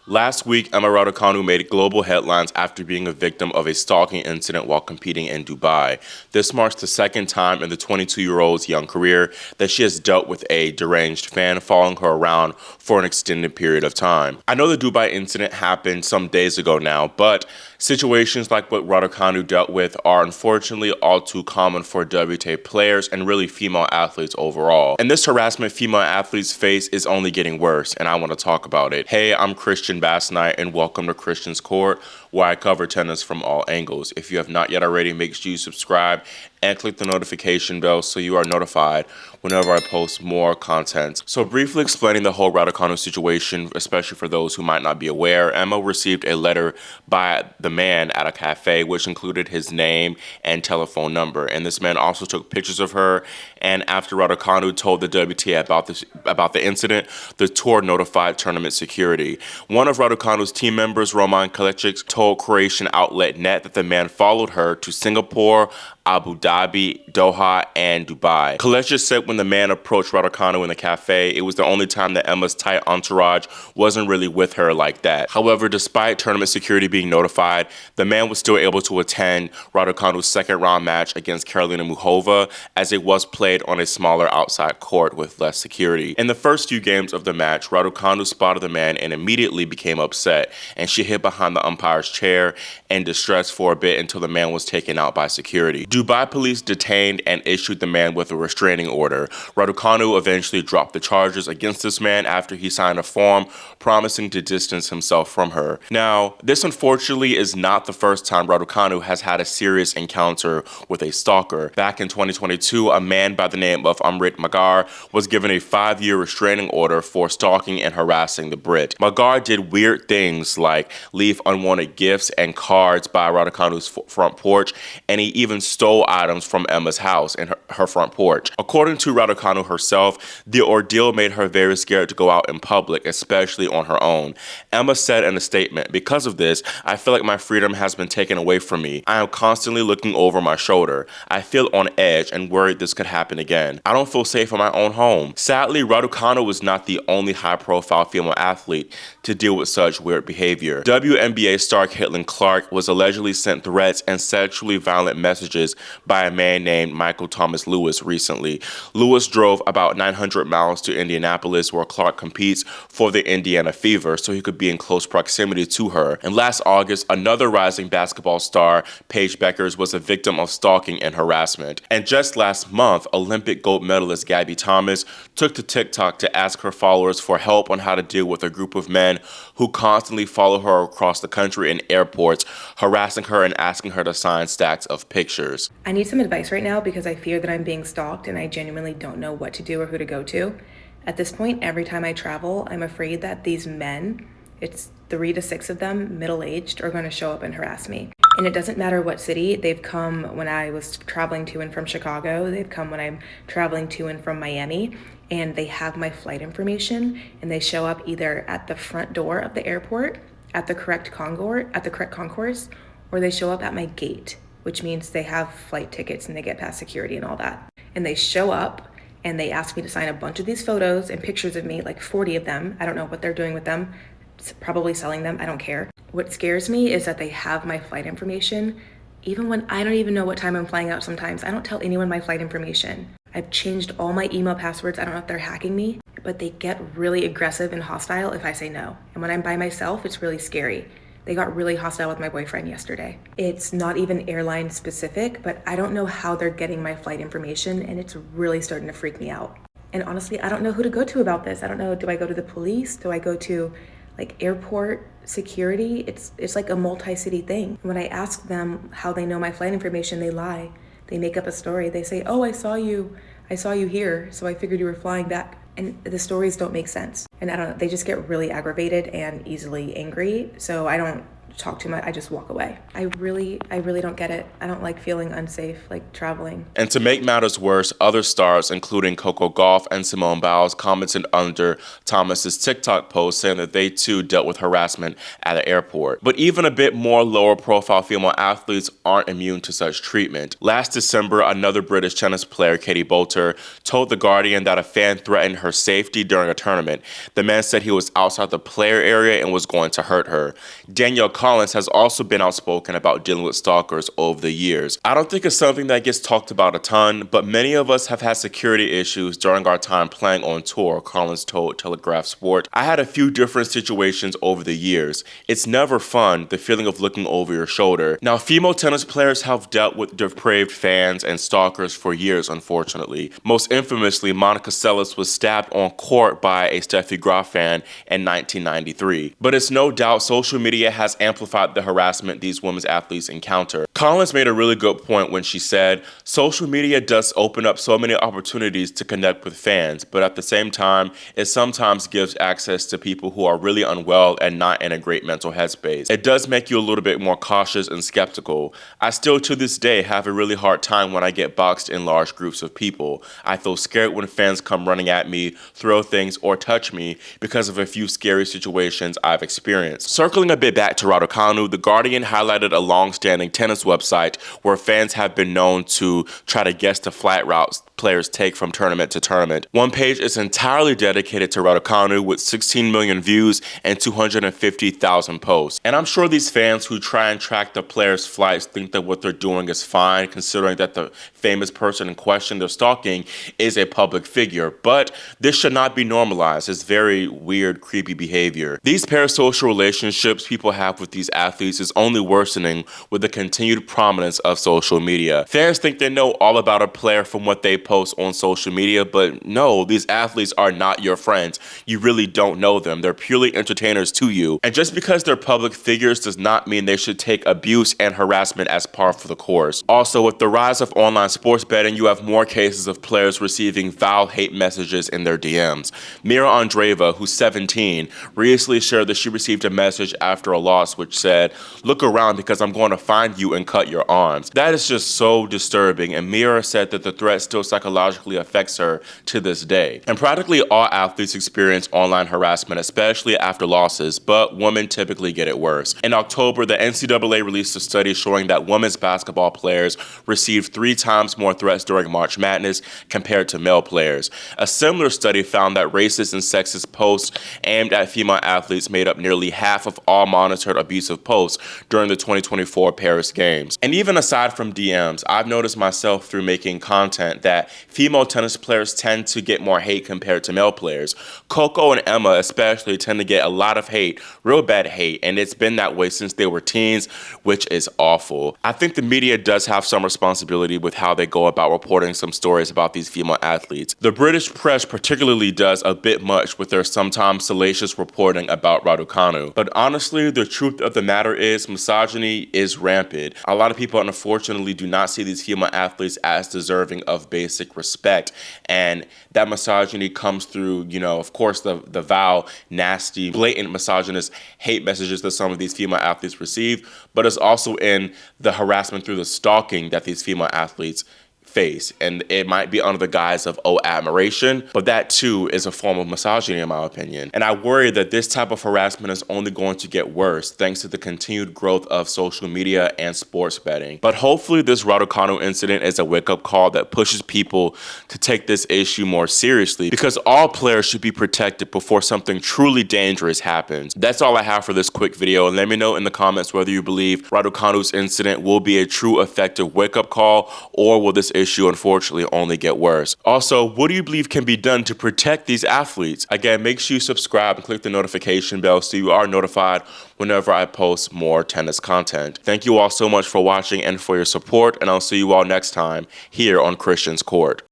Last week, Emma Raducanu made global headlines after being a victim of a stalking incident while competing in Dubai. This marks the second time in the 22-year-old's young career that she has dealt with a deranged fan following her around for an extended period of time. I know the Dubai incident happened some days ago now, but situations like what Raducanu dealt with are unfortunately all too common for WTA players and really female athletes overall. And this harassment female athletes face is only getting worse, and I want to talk about it. Hey, I'm Christian Bassnight, and welcome to Christian's Court, where I cover tennis from all angles. If you have not yet already, make sure you subscribe and click the notification bell so you are notified whenever I post more content. So briefly explaining the whole Raducanu situation, especially for those who might not be aware, Emma received a letter by the man at a cafe which included his name and telephone number. And this man also took pictures of her, and after Raducanu told the WTA about the incident, the tour notified tournament security. One of Raducanu's team members, Roman Kalecic, told Croatian outlet Net that the man followed her to Singapore, Abu Dhabi, Doha, and Dubai. Kalecic said when the man approached Raducanu in the cafe, it was the only time that Emma's tight entourage wasn't really with her like that. However, despite tournament security being notified, the man was still able to attend Raducanu's second round match against Karolina Muchova, as it was played on a smaller outside court with less security. In the first few games of the match, Raducanu spotted the man and immediately became upset, and she hid behind the umpire's chair in distress for a bit until the man was taken out by security. Dubai police detained and issued the man with a restraining order. Raducanu eventually dropped the charges against this man after he signed a form promising to distance himself from her. Now, this unfortunately is not the first time Raducanu has had a serious encounter with a stalker. Back in 2022, a man by the name of Amrit Magar was given a 5-year restraining order for stalking and harassing the Brit. Magar did weird things like leave unwanted gifts and cards by Raducanu's front porch, and he even stole items from Emma's house and her front porch. According to Raducanu herself, the ordeal made her very scared to go out in public, especially on her own. Emma said in a statement, "Because of this, I feel like my freedom has been taken away from me. I am constantly looking over my shoulder. I feel on edge and worried this could happen again. I don't feel safe in my own home." Sadly, Raducanu was not the only high-profile female athlete to deal with such weird behavior. WNBA star Caitlin Clark was allegedly sent threats and sexually violent messages by a man named Michael Thomas Lewis recently. Lewis drove about 900 miles to Indianapolis, where Clark competes for the Indiana Fever, so he could be in close proximity to her. And last August, another rising basketball star, Paige Beckers, was a victim of stalking and harassment. And just last month, Olympic gold medalist Gabby Thomas took to TikTok to ask her followers for help on how to deal with a group of men who constantly follow her across the country in airports, harassing her and asking her to sign stacks of pictures. I need some advice right now because I fear that I'm being stalked and I genuinely don't know what to do or who to go to. At this point, every time I travel, I'm afraid that these men, it's 3 to 6 of them, middle-aged, are going to show up and harass me. And it doesn't matter what city. They've come when I was traveling to and from Chicago. They've come when I'm traveling to and from Miami. And they have my flight information, and they show up either at the front door of the airport, at the correct concourse, or they show up at my gate, which means they have flight tickets and they get past security and all that. And they show up and they ask me to sign a bunch of these photos and pictures of me, like 40 of them. I don't know what they're doing with them. It's probably selling them. I don't care. What scares me is that they have my flight information, even when I don't even know what time I'm flying out sometimes. I don't tell anyone my flight information. I've changed all my email passwords. I don't know if they're hacking me, but they get really aggressive and hostile if I say no. And when I'm by myself, it's really scary. They got really hostile with my boyfriend yesterday. It's not even airline specific, but I don't know how they're getting my flight information, and it's really starting to freak me out. And honestly, I don't know who to go to about this. I don't know, do I go to the police? Do I go to like airport security? It's like a multi-city thing. When I ask them how they know my flight information, they lie. They make up a story. They say, "Oh, I saw you here, so I figured you were flying back." And the stories don't make sense. And I don't know, they just get really aggravated and easily angry. So I don't talk too much, I just walk away. I really don't get it. I don't like feeling unsafe, like traveling. And to make matters worse, other stars, including Coco Gauff and Simone Biles, commented under Thomas's TikTok post saying that they too dealt with harassment at the airport. But even a bit more lower profile female athletes aren't immune to such treatment. Last December, another British tennis player, Katie Bolter, told The Guardian that a fan threatened her safety during a tournament. The man said he was outside the player area and was going to hurt her. Danielle Collins has also been outspoken about dealing with stalkers over the years. I don't think it's something that gets talked about a ton, but many of us have had security issues during our time playing on tour, Collins told Telegraph Sport. I had a few different situations over the years. It's never fun, the feeling of looking over your shoulder. Now, female tennis players have dealt with depraved fans and stalkers for years, unfortunately. Most infamously, Monica Seles was stabbed on court by a Steffi Graf fan in 1993. But it's no doubt social media has amplified the harassment these women's athletes encounter. Collins made a really good point when she said, social media does open up so many opportunities to connect with fans, but at the same time, it sometimes gives access to people who are really unwell and not in a great mental headspace. It does make you a little bit more cautious and skeptical. I still to this day have a really hard time when I get boxed in large groups of people. I feel scared when fans come running at me, throw things, or touch me because of a few scary situations I've experienced. Circling a bit back to Raducanu, The Guardian highlighted a long-standing tennis website where fans have been known to try to guess the flight routes players take from tournament to tournament. One page is entirely dedicated to Raducanu with 16 million views and 250,000 posts. And I'm sure these fans who try and track the players' flights think that what they're doing is fine, considering that the famous person in question they're stalking is a public figure. But this should not be normalized. It's very weird, creepy behavior. These parasocial relationships people have with these athletes is only worsening with the continued prominence of social media. Fans think they know all about a player from what they post on social media, but no, these athletes are not your friends. You really don't know them. They're purely entertainers to you. And just because they're public figures does not mean they should take abuse and harassment as par for the course. Also, with the rise of online sports betting, you have more cases of players receiving foul hate messages in their DMs. Mira Andreeva, who's 17, recently shared that she received a message after a loss which said, "Look around because I'm going to find you and cut your arms." That is just so disturbing, and Mira said that the threat still psychologically affects her to this day. And practically all athletes experience online harassment, especially after losses, but women typically get it worse. In October, the NCAA released a study showing that women's basketball players received 3 times more threats during March Madness compared to male players. A similar study found that racist and sexist posts aimed at female athletes made up nearly half of all monitored abusive posts during the 2024 Paris Games. And even aside from DMs, I've noticed myself through making content that female tennis players tend to get more hate compared to male players. Coco and Emma especially tend to get a lot of hate, real bad hate, and it's been that way since they were teens, which is awful. I think the media does have some responsibility with how they go about reporting some stories about these female athletes. The British press particularly does a bit much with their sometimes salacious reporting about Raducanu. But honestly, the truth of the matter is misogyny is rampant. A lot of people unfortunately do not see these female athletes as deserving of basic respect, and that misogyny comes through, of course, the vile, nasty, blatant misogynist hate messages that some of these female athletes receive, but it's also in the harassment through the stalking that these female athletes face. And it might be under the guise of, admiration, but that too is a form of misogyny in my opinion. And I worry that this type of harassment is only going to get worse thanks to the continued growth of social media and sports betting. But hopefully this Raducanu incident is a wake-up call that pushes people to take this issue more seriously, because all players should be protected before something truly dangerous happens. That's all I have for this quick video, and let me know in the comments whether you believe Raducanu's incident will be a true effective wake-up call, or will this issue unfortunately only get worse. Also, what do you believe can be done to protect these athletes? Again, make sure you subscribe and click the notification bell so you are notified whenever I post more tennis content. Thank you all so much for watching and for your support, and I'll see you all next time here on Christian's Court.